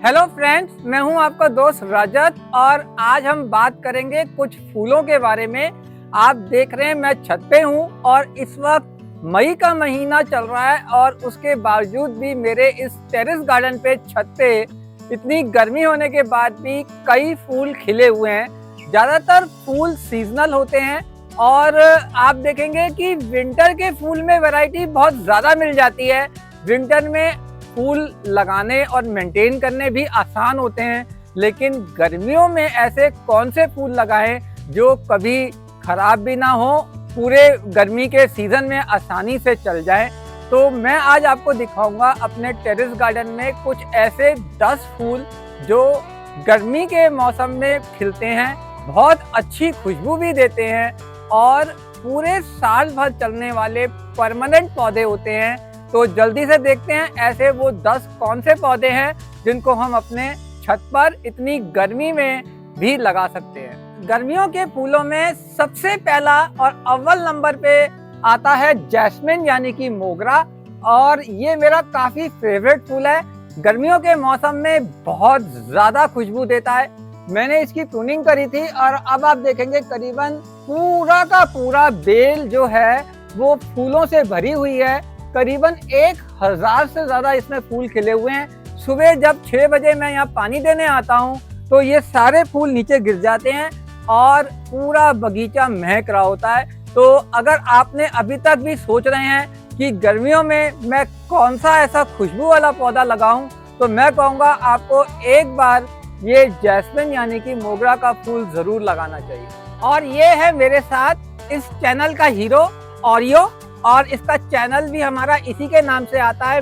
Hello friends, मैं हूं आपका दोस्त रजत और आज हम बात करेंगे कुछ फूलों के बारे में। आप देख रहे हैं मैं छत पे हूं और इस वक्त मई का महीना चल रहा है और उसके बावजूद भी मेरे इस टेरेस गार्डन पे छत पे इतनी गर्मी होने के बाद भी कई फूल खिले हुए हैं। ज़्यादातर फूल सीजनल होते हैं और आप देखेंगे कि विंटर के फूल में वैरायटी बहुत ज़्यादा मिल जाती है। विंटर में फूल लगाने और मेंटेन करने भी आसान होते हैं, लेकिन गर्मियों में ऐसे कौन से फूल लगाएं जो कभी खराब भी ना हो, पूरे गर्मी के सीजन में आसानी से चल जाए। तो मैं आज आपको दिखाऊंगा अपने टेरेस गार्डन में कुछ ऐसे 10 फूल जो गर्मी के मौसम में खिलते हैं, बहुत अच्छी खुशबू भी देते हैं और पूरे साल भर चलने वाले परमानेंट पौधे होते हैं। तो जल्दी से देखते हैं ऐसे वो 10 कौन से पौधे हैं जिनको हम अपने छत पर इतनी गर्मी में भी लगा सकते हैं। गर्मियों के फूलों में सबसे पहला और अव्वल नंबर पे आता है जैस्मिन यानी कि मोगरा, और ये मेरा काफ़ी फेवरेट फूल है। गर्मियों के मौसम में बहुत ज़्यादा खुशबू देता है। मैंने इसकी प्रूनिंग करी थी और अब आप देखेंगे करीबन पूरा का पूरा बेल जो है वो फूलों से भरी हुई है। करीबन 1000 से ज़्यादा इसमें फूल खिले हुए हैं। सुबह जब 6 बजे मैं यहाँ पानी देने आता हूँ तो ये सारे फूल नीचे गिर जाते हैं और पूरा बगीचा महक रहा होता है। तो अगर आपने अभी तक भी सोच रहे हैं कि गर्मियों में मैं कौन सा ऐसा खुशबू वाला पौधा लगाऊं, तो मैं कहूँगा आपको एक बार ये जैस्मिन यानी कि मोगरा का फूल ज़रूर लगाना चाहिए। और ये है मेरे साथ इस चैनल का हीरो ओरियो, और इसका चैनल भी हमारा इसी के नाम से आता है,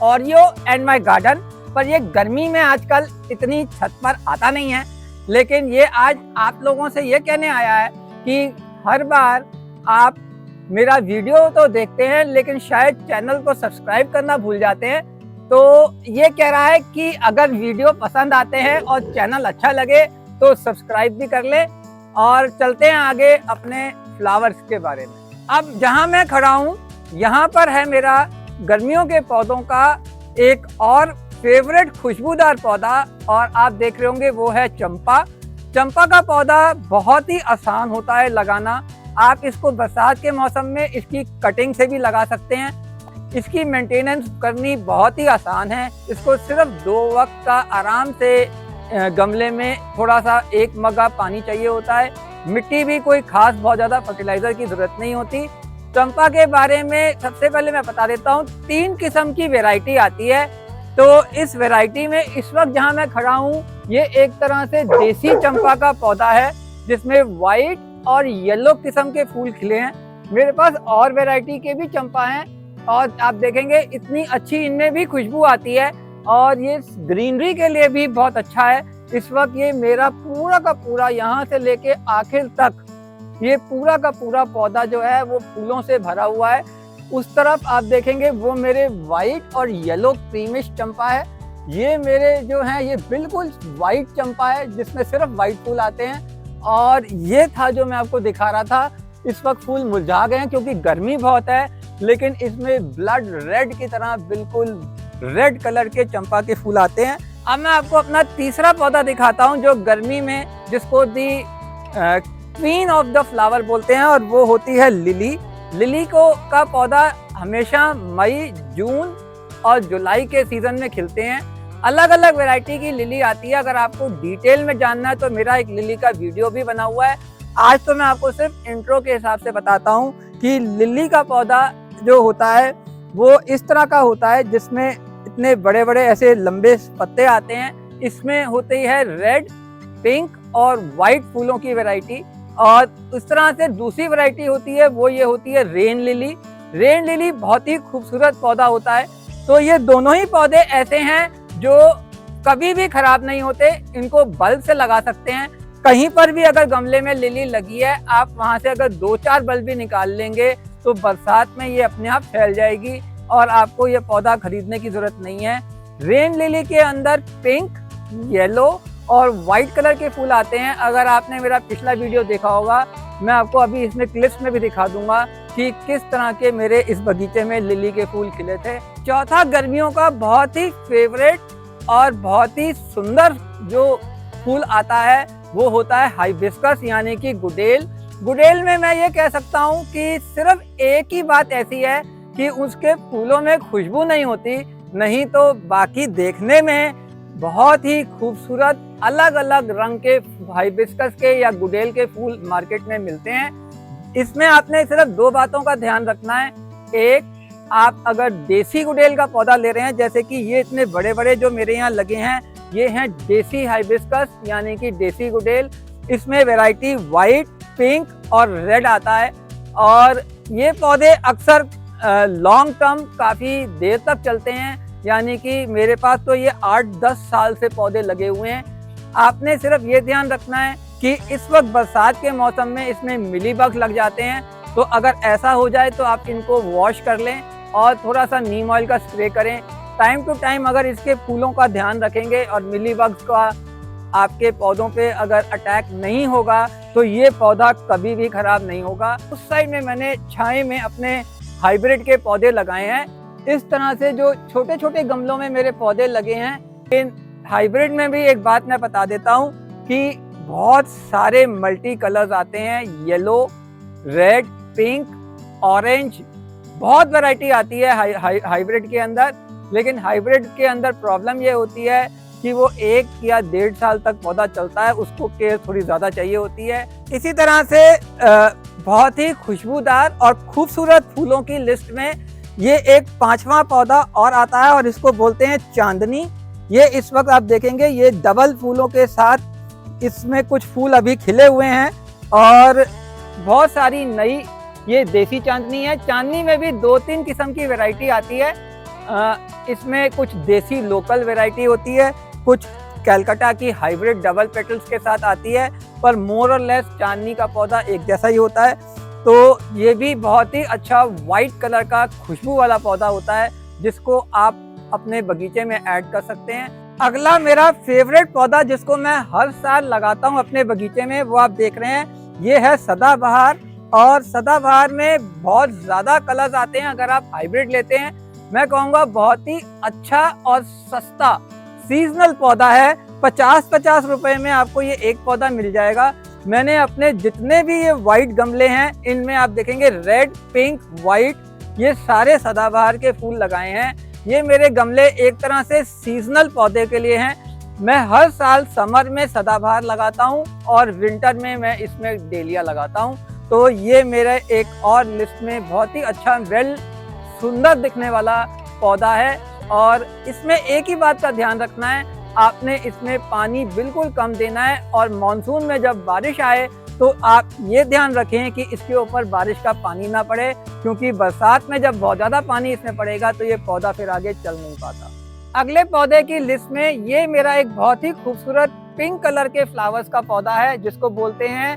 ओरियो एंड माय गार्डन। पर ये गर्मी में आजकल इतनी छत पर आता नहीं है, लेकिन ये आज आप लोगों से ये कहने आया है कि हर बार आप मेरा वीडियो तो देखते हैं लेकिन शायद चैनल को सब्सक्राइब करना भूल जाते हैं। तो ये कह रहा है कि अगर वीडियो पसंद आते हैं और चैनल अच्छा लगे तो सब्सक्राइब भी कर लें। और चलते हैं आगे अपने फ्लावर्स के बारे में। अब जहाँ मैं खड़ा हूँ यहाँ पर है मेरा गर्मियों के पौधों का एक और फेवरेट खुशबूदार पौधा, और आप देख रहे होंगे वो है चंपा। चंपा का पौधा बहुत ही आसान होता है लगाना। आप इसको बरसात के मौसम में इसकी कटिंग से भी लगा सकते हैं। इसकी मेंटेनेंस करनी बहुत ही आसान है। इसको सिर्फ 2 वक्त का आराम से गमले में थोड़ा सा 1 मग्गा पानी चाहिए होता है। मिट्टी भी कोई खास बहुत ज़्यादा फर्टिलाइज़र की ज़रूरत नहीं होती। चंपा के बारे में सबसे पहले मैं बता देता हूँ, 3 किस्म की वैरायटी आती है। तो इस वैरायटी में इस वक्त जहाँ मैं खड़ा हूँ ये एक तरह से देसी चंपा का पौधा है जिसमें वाइट और येलो किस्म के फूल खिले हैं। मेरे पास और वैरायटी के भी चंपा हैं और आप देखेंगे इतनी अच्छी इनमें भी खुशबू आती है और ये ग्रीनरी के लिए भी बहुत अच्छा है। इस वक्त ये मेरा पूरा का पूरा यहाँ से लेके आखिर तक ये पूरा का पूरा पौधा जो है वो फूलों से भरा हुआ है। उस तरफ आप देखेंगे वो मेरे वाइट और येलो क्रीमिश चंपा है। ये मेरे जो हैं ये बिल्कुल वाइट चंपा है जिसमें सिर्फ वाइट फूल आते हैं। और ये था जो मैं आपको दिखा रहा था। इस वक्त फूल मुरझा गए हैं क्योंकि गर्मी बहुत है, लेकिन इसमें ब्लड रेड की तरह बिल्कुल रेड कलर के चंपा के फूल आते हैं। अब मैं आपको अपना तीसरा पौधा दिखाता हूं जो गर्मी में जिसको दी क्वीन ऑफ द फ्लावर बोलते हैं, और वो होती है लिली। लिली को का पौधा हमेशा मई, जून और जुलाई के सीजन में खिलते हैं। अलग अलग वैरायटी की लिली आती है। अगर आपको डिटेल में जानना है तो मेरा एक लिली का वीडियो भी बना हुआ है। आज तो मैं आपको सिर्फ इंट्रो के हिसाब से बताता हूँ कि लिली का पौधा जो होता है वो इस तरह का होता है जिसमें इतने बड़े बड़े ऐसे लंबे पत्ते आते हैं। इसमें होती है रेड, पिंक और वाइट फूलों की वैरायटी। और उस तरह से दूसरी वैरायटी होती है वो ये होती है रेन लिली। रेन लिली बहुत ही खूबसूरत पौधा होता है। तो ये दोनों ही पौधे ऐसे हैं जो कभी भी खराब नहीं होते। इनको बल्ब से लगा सकते हैं। कहीं पर भी अगर गमले में लिली लगी है आप वहां से अगर 2-4 बल्ब भी निकाल लेंगे तो बरसात में ये अपने आप फैल जाएगी और आपको ये पौधा खरीदने की जरूरत नहीं है। रेन लिली के अंदर पिंक, येलो और वाइट कलर के फूल आते हैं। अगर आपने मेरा पिछला वीडियो देखा होगा मैं आपको अभी इसमें क्लिप्स में भी दिखा दूंगा कि किस तरह के मेरे इस बगीचे में लिली के फूल खिले थे। चौथा गर्मियों का बहुत ही फेवरेट और बहुत ही सुंदर जो फूल आता है वो होता है हाइबिस्कस यानी कि गुडेल। गुडेल में मैं ये कह सकता हूँ कि सिर्फ एक ही बात ऐसी है कि उसके फूलों में खुशबू नहीं होती, नहीं तो बाकी देखने में बहुत ही खूबसूरत अलग अलग रंग के हाइबिस्कस के या गुडेल के फूल मार्केट में मिलते हैं। इसमें आपने सिर्फ दो बातों का ध्यान रखना है। एक, आप अगर देसी गुडेल का पौधा ले रहे हैं, जैसे कि ये इतने बड़े बड़े जो मेरे यहाँ लगे हैं, ये हैं देसी हाइबिस्कस यानी कि देसी गुडेल। इसमें वैरायटी वाइट, पिंक और रेड आता है और ये पौधे अक्सर लॉन्ग टर्म काफ़ी देर तक चलते हैं, यानी कि मेरे पास तो ये 8-10 साल से पौधे लगे हुए हैं। आपने सिर्फ ये ध्यान रखना है कि इस वक्त बरसात के मौसम में इसमें मिलीबग लग जाते हैं, तो अगर ऐसा हो जाए तो आप इनको वॉश कर लें और थोड़ा सा नीम ऑयल का स्प्रे करें। टाइम टू टाइम अगर इसके फूलों का ध्यान रखेंगे और मिलीबग्स का आपके पौधों पे अगर अटैक नहीं होगा तो ये पौधा कभी भी खराब नहीं होगा। उस साइड में मैंने छाए में अपने हाइब्रिड के पौधे लगाए हैं। इस तरह से जो छोटे छोटे गमलों में मेरे पौधे लगे हैं, इन हाइब्रिड में भी एक बात मैं बता देता हूँ कि बहुत सारे मल्टी कलर्स आते हैं, येलो, रेड, पिंक, ऑरेंज, बहुत वैरायटी आती है हाइब्रिड के अंदर। लेकिन हाइब्रिड के अंदर प्रॉब्लम ये होती है कि वो 1 या 1.5 साल तक पौधा चलता है, उसको केयर थोड़ी ज़्यादा चाहिए होती है। इसी तरह से बहुत ही खुशबूदार और खूबसूरत फूलों की लिस्ट में ये एक 5वां पौधा और आता है और इसको बोलते हैं चांदनी। ये इस वक्त आप देखेंगे ये डबल फूलों के साथ इसमें कुछ फूल अभी खिले हुए हैं और बहुत सारी नई ये देसी चांदनी है। चांदनी में भी 2-3 किस्म की वैरायटी आती है। इसमें कुछ देसी लोकल वैरायटी होती है, कुछ कैलकाटा की हाइब्रिड डबल पेटल्स के साथ आती है, पर मोर और लेस चांदनी का पौधा एक जैसा ही होता है। तो ये भी बहुत ही अच्छा वाइट कलर का खुशबू वाला पौधा होता है जिसको आप अपने बगीचे में ऐड कर सकते हैं। अगला मेरा फेवरेट पौधा जिसको मैं हर साल लगाता हूँ अपने बगीचे में, वो आप देख रहे हैं, ये है सदाबहार। और सदाबहार में बहुत ज़्यादा कलर्स आते हैं। अगर आप हाइब्रिड लेते हैं, मैं कहूँगा बहुत ही अच्छा और सस्ता सीजनल पौधा है। 50-50 रुपए में आपको ये एक पौधा मिल जाएगा। मैंने अपने जितने भी ये वाइट गमले हैं, इनमें आप देखेंगे रेड, पिंक, वाइट, ये सारे सदाबहार के फूल लगाए हैं। ये मेरे गमले एक तरह से सीजनल पौधे के लिए हैं। मैं हर साल समर में सदाबहार लगाता हूँ और विंटर में मैं इसमें डेलिया लगाता हूँ। तो ये मेरे एक और लिस्ट में बहुत ही अच्छा सुंदर दिखने वाला पौधा है। और इसमें एक ही बात का ध्यान रखना है, आपने इसमें पानी बिल्कुल कम देना है और मानसून में जब बारिश आए तो आप ये ध्यान रखें कि इसके ऊपर बारिश का पानी ना पड़े, क्योंकि बरसात में जब बहुत ज़्यादा पानी इसमें पड़ेगा तो ये पौधा फिर आगे चल नहीं पाता। अगले पौधे की लिस्ट में ये मेरा एक बहुत ही खूबसूरत पिंक कलर के फ्लावर्स का पौधा है जिसको बोलते हैं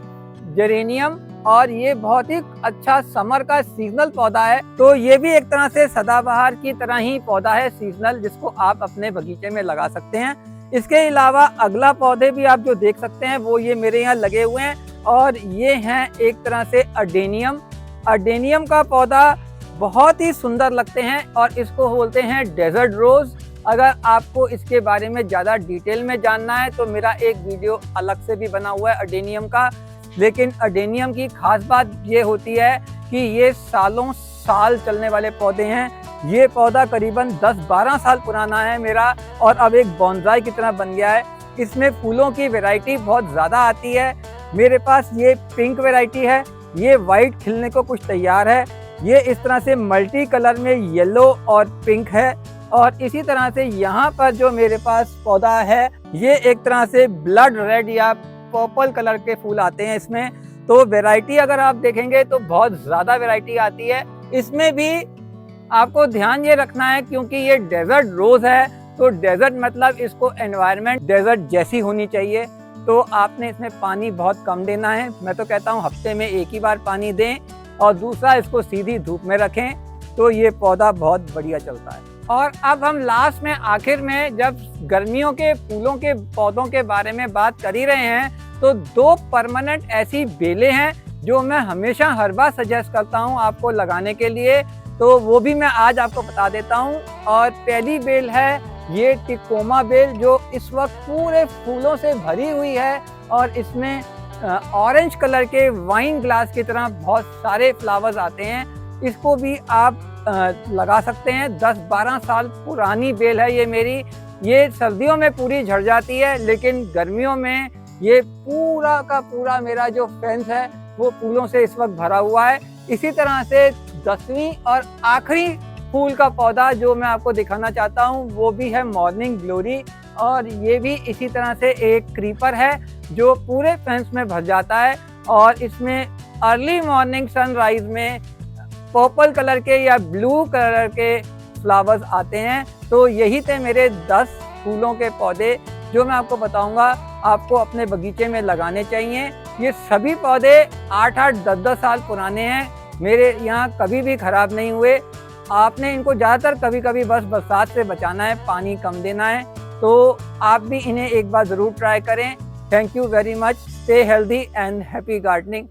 जेरेनियम, और ये बहुत ही अच्छा समर का सीजनल पौधा है। तो ये भी एक तरह से सदाबहार की तरह ही पौधा है सीजनल, जिसको आप अपने बगीचे में लगा सकते हैं। इसके अलावा अगला पौधे भी आप जो देख सकते हैं वो ये मेरे यहाँ लगे हुए हैं और ये हैं एक तरह से अडेनियम। अडेनियम का पौधा बहुत ही सुंदर लगते हैं और इसको बोलते हैं डेजर्ट रोज। अगर आपको इसके बारे में ज़्यादा डिटेल में जानना है तो मेरा एक वीडियो अलग से भी बना हुआ है अडेनियम का। लेकिन अडेनियम की खास बात ये होती है कि ये सालों साल चलने वाले पौधे हैं। ये पौधा करीबन 10-12 साल पुराना है मेरा और अब एक बॉन्साई की तरह बन गया है। इसमें फूलों की वैरायटी बहुत ज़्यादा आती है। मेरे पास ये पिंक वैरायटी है, ये वाइट खिलने को कुछ तैयार है, ये इस तरह से मल्टी कलर में येलो और पिंक है, और इसी तरह से यहाँ पर जो मेरे पास पौधा है ये एक तरह से ब्लड रेड या पर्पल कलर के फूल आते हैं इसमें। तो वैरायटी अगर आप देखेंगे तो बहुत ज़्यादा वैरायटी आती है। इसमें भी आपको ध्यान ये रखना है क्योंकि ये डेजर्ट रोज है, तो डेजर्ट मतलब इसको एनवायरनमेंट डेजर्ट जैसी होनी चाहिए। तो आपने इसमें पानी बहुत कम देना है। मैं तो कहता हूँ हफ्ते में एक ही बार पानी दें, और दूसरा इसको सीधी धूप में रखें, तो ये पौधा बहुत बढ़िया चलता है। और अब हम लास्ट में आखिर में जब गर्मियों के फूलों के पौधों के बारे में बात कर ही रहे हैं, तो 2 परमानेंट ऐसी बेलें हैं जो मैं हमेशा हर बार सजेस्ट करता हूं आपको लगाने के लिए, तो वो भी मैं आज आपको बता देता हूं। और पहली बेल है ये टिकोमा बेल जो इस वक्त पूरे फूलों से भरी हुई है और इसमें ऑरेंज कलर के वाइन ग्लास की तरह बहुत सारे फ्लावर्स आते हैं। इसको भी आप लगा सकते हैं। 10-12 साल पुरानी बेल है ये मेरी। ये सर्दियों में पूरी झड़ जाती है, लेकिन गर्मियों में ये पूरा का पूरा मेरा जो फेंस है वो फूलों से इस वक्त भरा हुआ है। इसी तरह से 10वीं और आखिरी फूल का पौधा जो मैं आपको दिखाना चाहता हूँ वो भी है मॉर्निंग ग्लोरी, और ये भी इसी तरह से एक क्रीपर है जो पूरे फेंस में भर जाता है। और इसमें अर्ली मॉर्निंग सनराइज में पर्पल कलर के या ब्लू कलर के फ्लावर्स आते हैं। तो यही थे मेरे 10 फूलों के पौधे जो मैं आपको बताऊंगा आपको अपने बगीचे में लगाने चाहिए। ये सभी पौधे 8-8, 10-10 साल पुराने हैं, मेरे यहाँ कभी भी खराब नहीं हुए। आपने इनको ज़्यादातर कभी कभी बस बरसात से बचाना है, पानी कम देना है। तो आप भी इन्हें एक बार ज़रूर ट्राई करें। Thank you very much. Stay healthy and happy gardening.